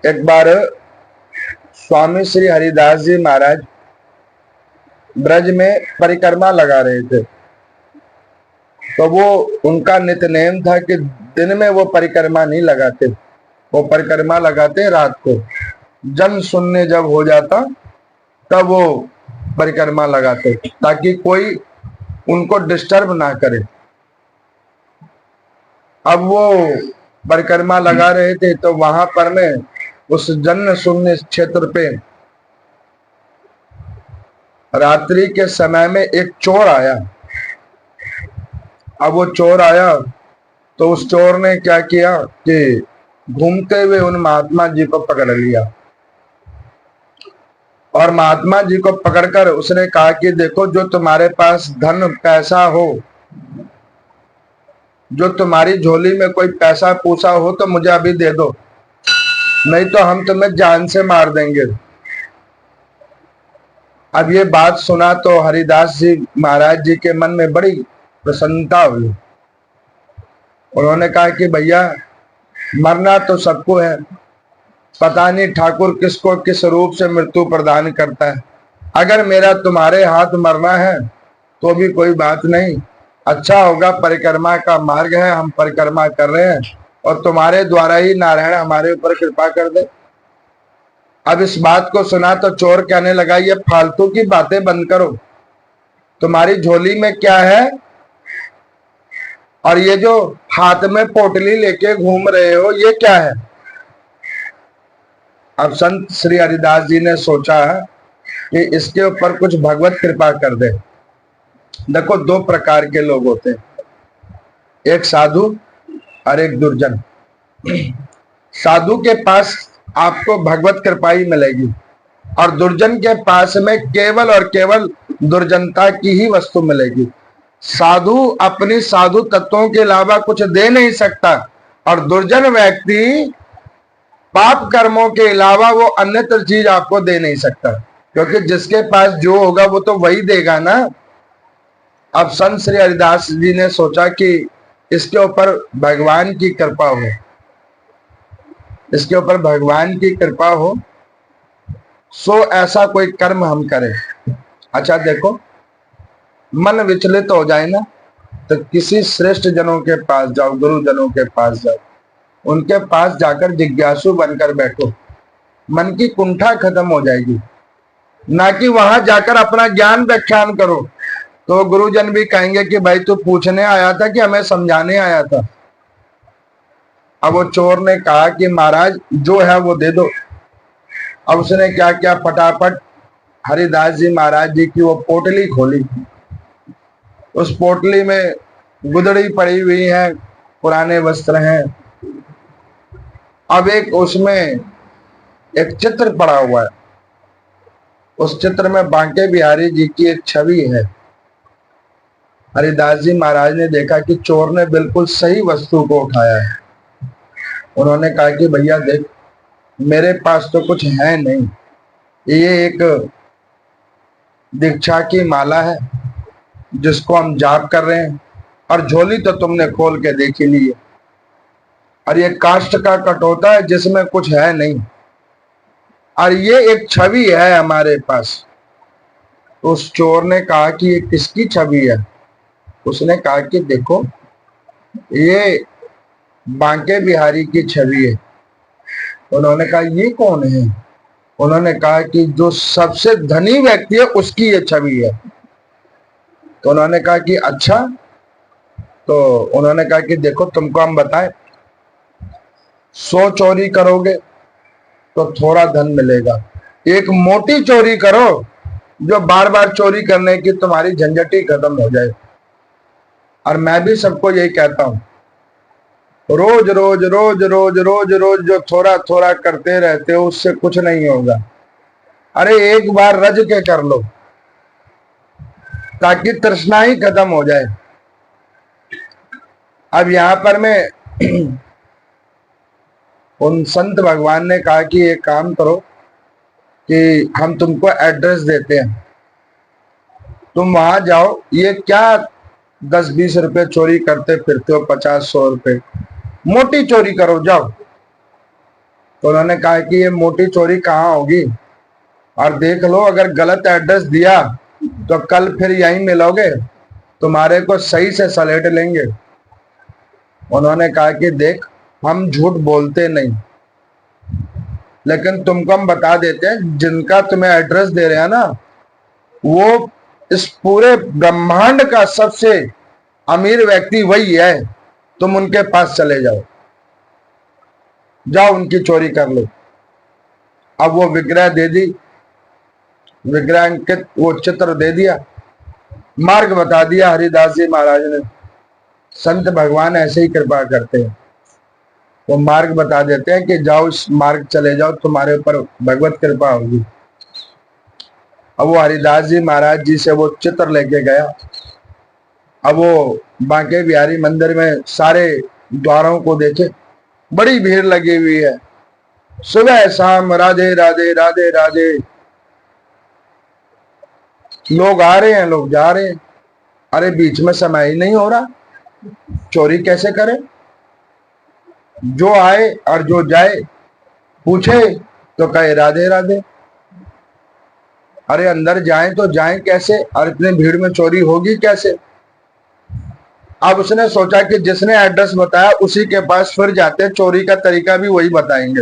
एक बार स्वामी श्री हरिदास जी महाराज ब्रज में परिक्रमा लगा रहे थे। तो वो उनका नित्यनेम था कि दिन में वो परिक्रमा नहीं लगाते, वो परिक्रमा लगाते रात को। जन शून्य जब हो जाता तब वो परिक्रमा लगाते ताकि कोई उनको डिस्टर्ब ना करे। अब वो परिक्रमा लगा रहे थे तो वहां पर में उस जन शून्य क्षेत्र पे रात्रि के समय में एक चोर आया। अब वो चोर आया तो उस चोर ने क्या किया कि घूमते हुए उन महात्मा जी को पकड़ लिया और महात्मा जी को पकड़कर उसने कहा कि देखो, जो तुम्हारे पास धन पैसा हो, जो तुम्हारी झोली में कोई पैसा पूसा हो तो मुझे अभी दे दो, नहीं तो हम तुम्हें जान से मार देंगे। अब ये बात सुना तो हरिदास जी महाराज जी के मन में बड़ी प्रसन्नता हुई। उन्होंने कहा कि भैया, मरना तो सबको है, पता नहीं ठाकुर किसको किस रूप से मृत्यु प्रदान करता है। अगर मेरा तुम्हारे हाथ मरना है तो भी कोई बात नहीं, अच्छा होगा, परिक्रमा का मार्ग है, हम परिक्रमा कर रहे हैं और तुम्हारे द्वारा ही नारायण हमारे ऊपर कृपा कर दे। अब इस बात को सुना तो चोर कहने लगा, ये फालतू की बातें बंद करो, तुम्हारी झोली में क्या है और ये जो हाथ में पोटली लेके घूम रहे हो ये क्या है। अब संत श्री हरिदास जी ने सोचा कि इसके ऊपर कुछ भगवत कृपा कर दे। देखो, दो प्रकार के लोग होते हैं, एक साधु और एक दुर्जन। साधु के पास आपको भगवत कृपा ही मिलेगी और दुर्जन के पास में केवल और केवल दुर्जनता की ही वस्तु मिलेगी। साधु अपनी साधु तत्वों के अलावा कुछ दे नहीं सकता और दुर्जन व्यक्ति पाप कर्मों के अलावा वो अन्यत्र चीज आपको दे नहीं सकता, क्योंकि जिसके पास जो होगा वो तो वही देगा ना। अब संत श्री हरिदास जी ने सोचा कि इसके ऊपर भगवान की कृपा हो, इसके ऊपर भगवान की कृपा हो, सो ऐसा कोई कर्म हम करें। अच्छा देखो, मन विचलित हो जाए ना तो किसी श्रेष्ठ जनों के पास जाओ, गुरुजनों के पास जाओ, उनके पास जाकर जिज्ञासु बनकर बैठो, मन की कुंठा खत्म हो जाएगी। ना कि वहां जाकर अपना ज्ञान व्याख्यान करो तो गुरुजन भी कहेंगे कि भाई तू पूछने आया था कि हमें समझाने आया था। अब वो चोर ने कहा कि महाराज जो है वो दे दो। अब उसने क्या किया, फटाफट हरिदास जी महाराज जी की वो पोटली खोली। उस पोटली में गुदड़ी पड़ी हुई है, पुराने वस्त्र हैं। अब एक उसमें एक चित्र पड़ा हुआ है, उस चित्र में बांके बिहारी जी की एक छवि है। हरिदास जी महाराज ने देखा कि चोर ने बिल्कुल सही वस्तु को उठाया है। उन्होंने कहा कि भैया देख, मेरे पास तो कुछ है नहीं, ये एक दीक्षा की माला है जिसको हम जाप कर रहे हैं, और झोली तो तुमने खोल के देख ही ली है, और ये काष्ठ का कटोता है जिसमें कुछ है नहीं, और ये एक छवि है हमारे पास। उस चोर ने कहा कि ये किसकी छवि है। उसने कहा कि देखो, ये बांके बिहारी की छवि है। उन्होंने कहा ये कौन है। उन्होंने कहा कि जो सबसे धनी व्यक्ति है उसकी ये छवि है। तो उन्होंने कहा कि अच्छा। तो उन्होंने कहा कि देखो, तुमको हम बताएं, 100 चोरी करोगे तो थोड़ा धन मिलेगा, एक मोटी चोरी करो जो बार बार चोरी करने की तुम्हारी झंझट ही खत्म हो जाए। और मैं भी सबको यही कहता हूं, रोज रोज रोज रोज रोज रोज जो थोड़ा थोड़ा करते रहते हो उससे कुछ नहीं होगा। अरे एक बार रज के कर लो ताकि तृष्णा ही खत्म हो जाए। अब यहां पर मैं उन संत भगवान ने कहा कि एक काम करो कि हम तुमको एड्रेस देते हैं, तुम वहां जाओ, ये क्या 10-20 रुपए चोरी करते फिरते हो, 50-100 रुपए, मोटी चोरी करो जाओ। तो उन्होंने कहा कि ये मोटी चोरी कहाँ होगी, और देख लो अगर गलत एड्रेस दिया तो कल फिर यहीं मिलोगे, तुम्हारे को सही से सलेट लेंगे। उन्होंने कहा कि देख, हम झूठ बोलते नहीं, लेकिन तुमको हम बता देते हैं, जिनका तुम्हें एड्रेस दे रहे हैं ना, वो इस पूरे ब्रह्मांड का सबसे अमीर व्यक्ति वही है। तुम उनके पास चले जाओ, जाओ उनकी चोरी कर लो। अब वो विग्रह दे दी, विग्रहांकित वो चित्र दे दिया, मार्ग बता दिया हरिदास जी महाराज ने। संत भगवान ऐसे ही कृपा करते हैं, वो मार्ग बता देते हैं कि जाओ इस मार्ग चले जाओ, तुम्हारे ऊपर भगवत कृपा होगी। अब वो हरिदास जी महाराज जी से वो चित्र लेके गया। अब वो बांके बिहारी मंदिर में सारे द्वारों को देखे, बड़ी भीड़ लगी हुई है, सुबह शाम राधे राधे राधे राधे, लोग आ रहे हैं, लोग जा रहे हैं। अरे बीच में समय ही नहीं हो रहा, चोरी कैसे करें? जो आए और जो जाए पूछे तो कहे राधे राधे। अरे अंदर जाएं तो जाएं कैसे, और इतने भीड़ में चोरी होगी कैसे? अब उसने सोचा कि जिसने एड्रेस बताया उसी के पास फिर जाते, चोरी का तरीका भी वही बताएंगे।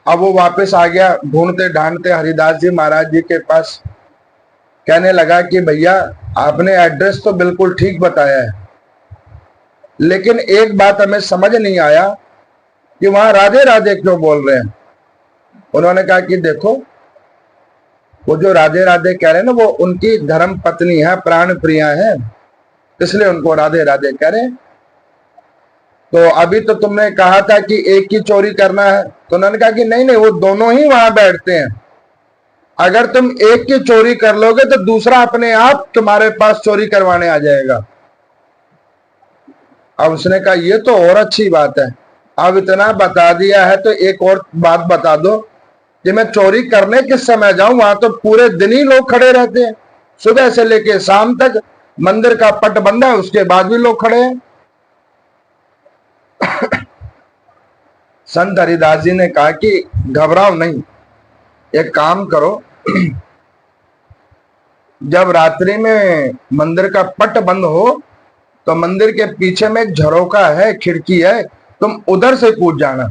अब वो वापस आ गया ढूंढते ढांढते हरिदास जी महाराज जी के पास, कहने लगा कि भैया आपने एड्रेस तो बिल्कुल ठीक बताया है, लेकिन एक बात हमें समझ नहीं आया कि वहां राधे राधे क्यों बोल रहे हैं। उन्होंने कहा कि देखो, वो जो राधे राधे कह रहे हैं ना, वो उनकी धर्म पत्नी है, प्राण प्रिया है, इसलिए उनको राधे राधे कह रहे हैं। तो अभी तो तुमने कहा था कि एक की चोरी करना है, तो उन्होंने कहा कि नहीं नहीं, वो दोनों ही वहां बैठते हैं, अगर तुम एक की चोरी कर लोगे तो दूसरा अपने आप तुम्हारे पास चोरी करवाने आ जाएगा। अब उसने कहा ये तो और अच्छी बात है, अब इतना बता दिया है तो एक और बात बता दो कि मैं चोरी करने किस समय जाऊं, वहां तो पूरे दिन ही लोग खड़े रहते हैं, सुबह से लेके शाम तक मंदिर का पट बंद है, उसके बाद भी लोग खड़े हैं। संत हरिदास जी ने कहा कि घबराओ नहीं, एक काम करो, जब रात्रि में मंदिर का पट बंद हो तो मंदिर के पीछे में एक झरोका है, खिड़की है, तुम उधर से कूद जाना,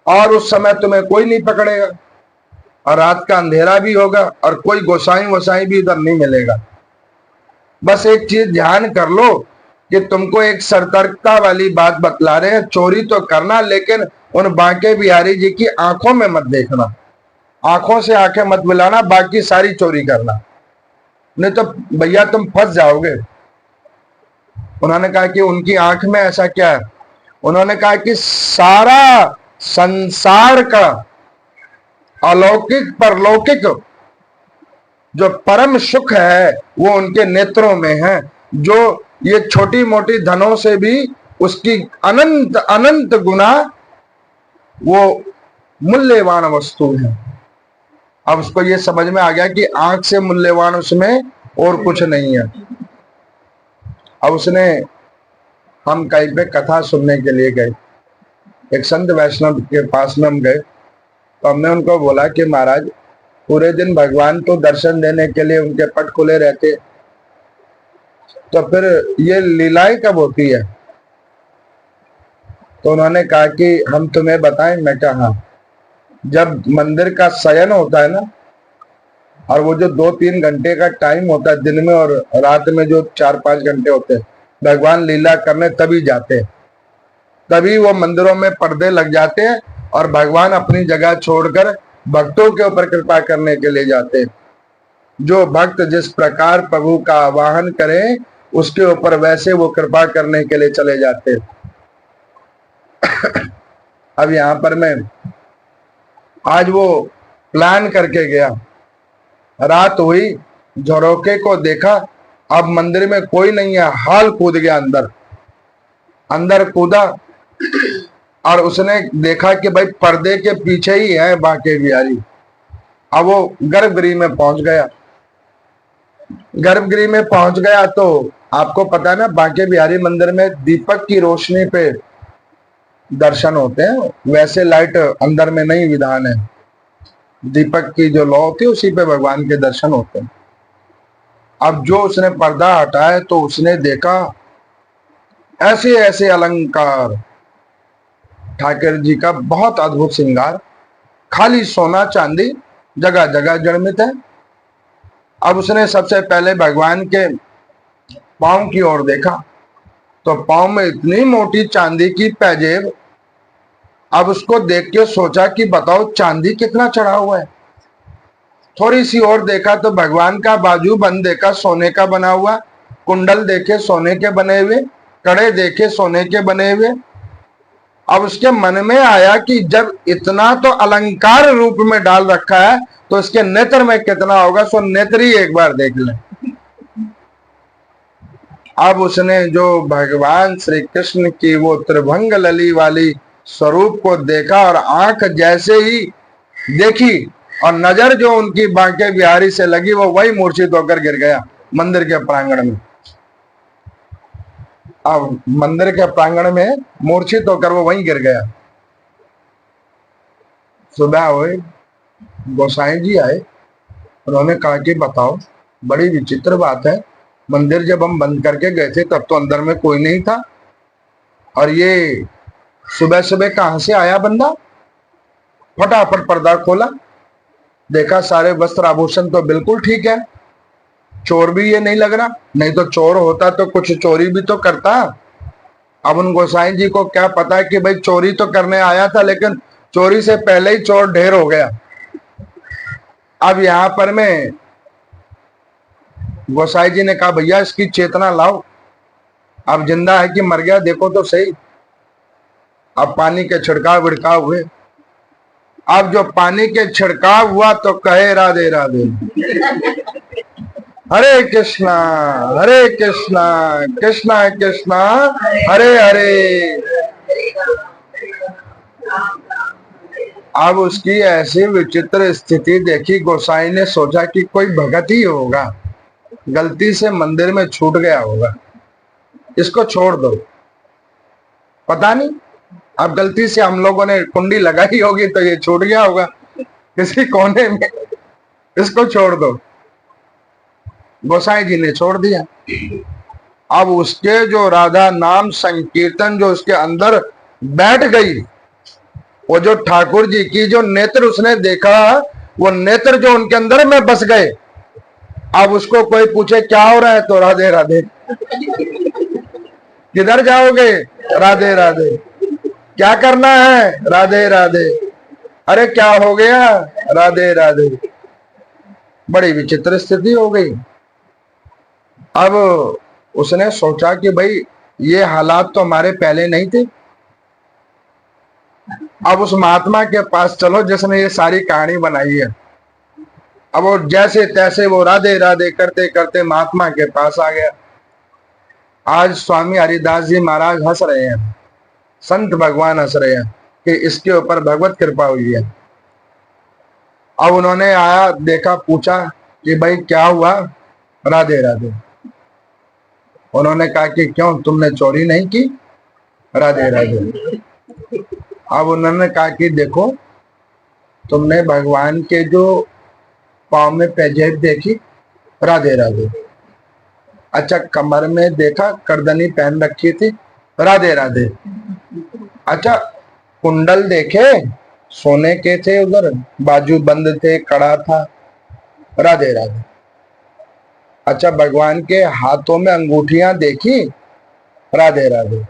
और उस समय तुम्हें कोई नहीं पकड़ेगा, और रात का अंधेरा भी होगा और कोई गोसाई वोसाई भी उधर नहीं मिलेगा। बस एक चीज ध्यान कर लो कि तुमको एक सतर्कता वाली बात बतला रहे हैं, चोरी तो करना लेकिन उन बांके बिहारी जी की आंखों में मत देखना, आंखों से आंखें मत मिलाना, बाकी सारी चोरी करना, नहीं तो भैया तुम फंस जाओगे। उन्होंने कहा कि उनकी आंख में ऐसा क्या है? उन्होंने कहा कि सारा संसार का अलौकिक परलौकिक जो परम सुख है वो उनके नेत्रों में है, जो ये छोटी मोटी धनों से भी उसकी अनंत अनंत गुना वो मूल्यवान वस्तु है। अब उसको ये समझ में आ गया कि आंख से मूल्यवान उसमें और कुछ नहीं है। अब उसने, हम कहीं पे कथा सुनने के लिए गए, एक संत वैष्णव के पास में हम गए, तो हमने उनको बोला कि महाराज पूरे दिन भगवान तो दर्शन देने के लिए उनके पट खुले रहते, तो फिर ये लीलाएं कब होती है? तो उन्होंने कहा कि हम तुम्हें बताएं। मैं कहा हाँ, जब मंदिर का शयन होता है ना, और वो जो 2-3 घंटे का टाइम होता है दिन में, और रात में जो 4-5 घंटे होते हैं, भगवान लीला करने तभी जाते हैं, तभी वो मंदिरों में पर्दे लग जाते हैं और भगवान अपनी जगह छोड़कर भक्तों के ऊपर कृपा करने के लिए जाते हैं। जो भक्त जिस प्रकार प्रभु का आवाहन करें उसके ऊपर वैसे वो कृपा करने के लिए चले जाते हैं। अब यहां पर मैं आज वो प्लान करके गया, रात हुई, झरोके को देखा, अब मंदिर में कोई नहीं है, हाल कूद गया अंदर, अंदर कूदा और उसने देखा कि भाई पर्दे के पीछे ही है बांके बिहारी। अब वो गर्भगृह में पहुंच गया, गर्भगृह में पहुंच गया तो आपको पता है ना, बांके बिहारी मंदिर में दीपक की रोशनी पे दर्शन होते हैं, वैसे लाइट अंदर में नहीं विधान है। दीपक की जो लौ होती है उसी पे भगवान के दर्शन होते हैं। अब जो उसने पर्दा हटाया तो उसने देखा ऐसे ऐसे अलंकार, ठाकुर जी का बहुत अद्भुत श्रृंगार, खाली सोना चांदी जगह जगह जड़मित है। अब उसने सबसे पहले भगवान के पांव की ओर देखा तो पांव में इतनी मोटी चांदी की पैजेब। अब उसको देख के सोचा कि बताओ चांदी कितना चढ़ा हुआ है। थोड़ी सी और देखा तो भगवान का बाजू बंद देखा सोने का बना हुआ, कुंडल देखे सोने के बने हुए, कड़े देखे सोने के बने हुए। अब उसके मन में आया कि जब इतना तो अलंकार रूप में डाल रखा है तो इसके नेत्र में कितना होगा, सो नेत्र ही एक बार देख ले। अब उसने जो भगवान श्री कृष्ण की वो त्रिभंग लली वाली स्वरूप को देखा और आंख जैसे ही देखी और नजर जो उनकी बांके बिहारी से लगी, वो वही मूर्छित होकर गिर गया मंदिर के प्रांगण में। अब मंदिर के प्रांगण में मूर्छित होकर वो वहीं गिर गया। सुबह हुए, गोसाई जी आए, उन्होंने कहा कि बताओ बड़ी विचित्र बात है, मंदिर जब हम बंद करके गए थे तब तो अंदर में कोई नहीं था, और ये सुबह सुबह कहां से आया बंदा। फटाफट पर्दा खोला, देखा सारे वस्त्र आभूषण तो बिल्कुल ठीक है, चोर भी ये नहीं लग रहा, नहीं तो चोर होता तो कुछ चोरी भी तो करता। अब उन गोसाई जी को क्या पता कि भाई चोरी तो करने आया था, लेकिन चोरी से पहले ही चोर ढेर हो गया। अब यहां पर में गोसाई जी ने कहा भैया इसकी चेतना लाओ, अब जिंदा है कि मर गया देखो तो सही। अब पानी के छिड़काव विड़काव हुए। अब जो पानी के छिड़काव हुआ तो कहे राधे राधे, हरे कृष्णा कृष्णा कृष्णा हरे हरे। अब उसकी ऐसी विचित्र स्थिति देखी, गोसाई ने सोचा कि कोई भगत ही होगा, गलती से मंदिर में छूट गया होगा, इसको छोड़ दो। पता नहीं, अब गलती से हम लोगों ने कुंडी लगाई होगी तो ये छूट गया होगा किसी कोने में, इसको छोड़ दो। गोसाई जी ने छोड़ दिया। अब उसके जो राधा नाम संकीर्तन जो उसके अंदर बैठ गई, वो जो ठाकुर जी की जो नेत्र उसने देखा, वो नेत्र जो उनके अंदर में बस गए। अब उसको कोई पूछे क्या हो रहा है तो राधे राधे। किधर जाओगे, राधे राधे। क्या करना है, राधे राधे। अरे क्या हो गया, राधे राधे। बड़ी विचित्र स्थिति हो गई। अब उसने सोचा कि भाई ये हालात तो हमारे पहले नहीं थे। अब उस महात्मा के पास चलो जिसने ये सारी कहानी बनाई है। अब वो जैसे तैसे वो राधे राधे करते करते महात्मा के पास आ गया। आज स्वामी हरिदास जी महाराज हंस रहे हैं, संत भगवान हंस रहे हैं कि इसके ऊपर भगवत कृपा हुई है। अब उन्होंने आया, देखा, पूछा कि भाई क्या हुआ, राधे राधे। उन्होंने कहा कि क्यों तुमने चोरी नहीं की, राधे राधे। अब उन्होंने कहा कि देखो तुमने भगवान के जो पाँव में पैजेब देखी, राधे राधे। अच्छा कमर में देखा करदनी पहन रखी थी, राधे राधे। अच्छा कुंडल देखे सोने के थे, उधर बाजू बंद थे, कड़ा था, राधे राधे। अच्छा भगवान के हाथों में अंगूठियां देखी, राधे राधे।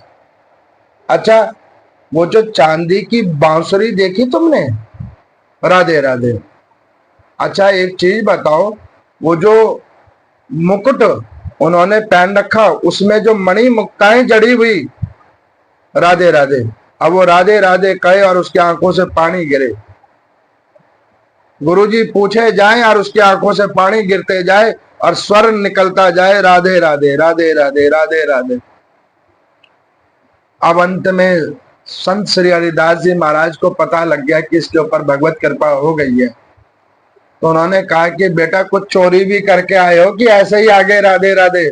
अच्छा वो जो चांदी की बांसुरी देखी तुमने, राधे राधे। अच्छा एक चीज बताओ, वो जो मुकुट उन्होंने पहन रखा उसमें जो मणि मुक्ताएं जड़ी हुई, राधे राधे। अब वो राधे राधे कहे और उसकी आंखों से पानी गिरे। गुरुजी पूछे जाए और उसकी आंखों से पानी गिरते जाए और स्वर निकलता जाए, राधे राधे राधे राधे राधे राधे। अब अंत में संत श्री हरिदास जी महाराज को पता लग गया कि इसके ऊपर भगवत कृपा हो गई है। तो उन्होंने कहा कि बेटा कुछ चोरी भी करके आए हो कि ऐसे ही आगे राधे राधे।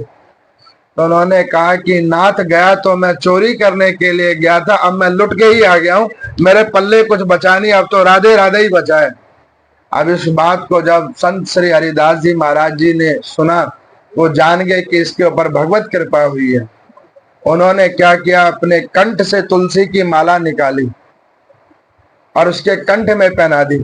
तो उन्होंने कहा कि नाथ गया तो मैं चोरी करने के लिए गया था, अब मैं लुट के ही आ गया हूं, मेरे पल्ले कुछ बचा नहीं, अब तो राधे राधे ही बचा है। अब इस बात को जब संत श्री हरिदास जी महाराज जी ने सुना, वो जान गए कि इसके ऊपर भगवत कृपा हुई है। उन्होंने क्या किया, अपने कंठ से तुलसी की माला निकाली और उसके कंठ में पहना दी,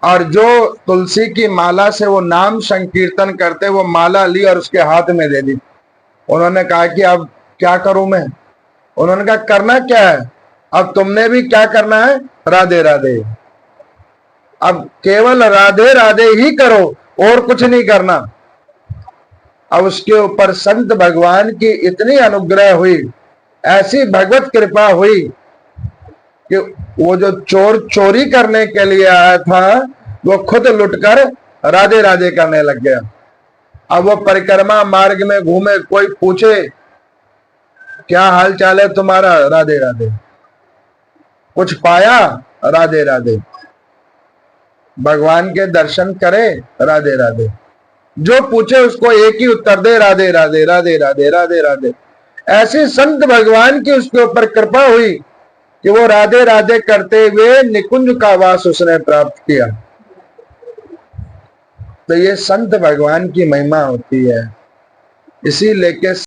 और जो तुलसी की माला से वो नाम संकीर्तन करते, वो माला ली और उसके हाथ में दे दी। उन्होंने कहा कि अब क्या करूं मैं? उन्होंने कहा करना क्या है, अब तुमने भी क्या करना है, राधे राधे। अब केवल राधे राधे ही करो और कुछ नहीं करना। अब उसके ऊपर संत भगवान की इतनी अनुग्रह हुई, ऐसी भगवत कृपा हुई कि वो जो चोर चोरी करने के लिए आया था, वो खुद लुटकर राधे राधे करने लग गया। अब वो परिक्रमा मार्ग में घूमे, कोई पूछे क्या हाल चाल है तुम्हारा, राधे राधे। कुछ पाया, राधे राधे। भगवान के दर्शन करे, राधे राधे। जो पूछे उसको एक ही उत्तर दे, राधे राधे राधे राधे राधे राधे। ऐसी संत भगवान की उसके ऊपर कृपा हुई कि वो राधे राधे करते हुए निकुंज का वास उसने प्राप्त किया। तो ये संत भगवान की महिमा होती है। इसी लेके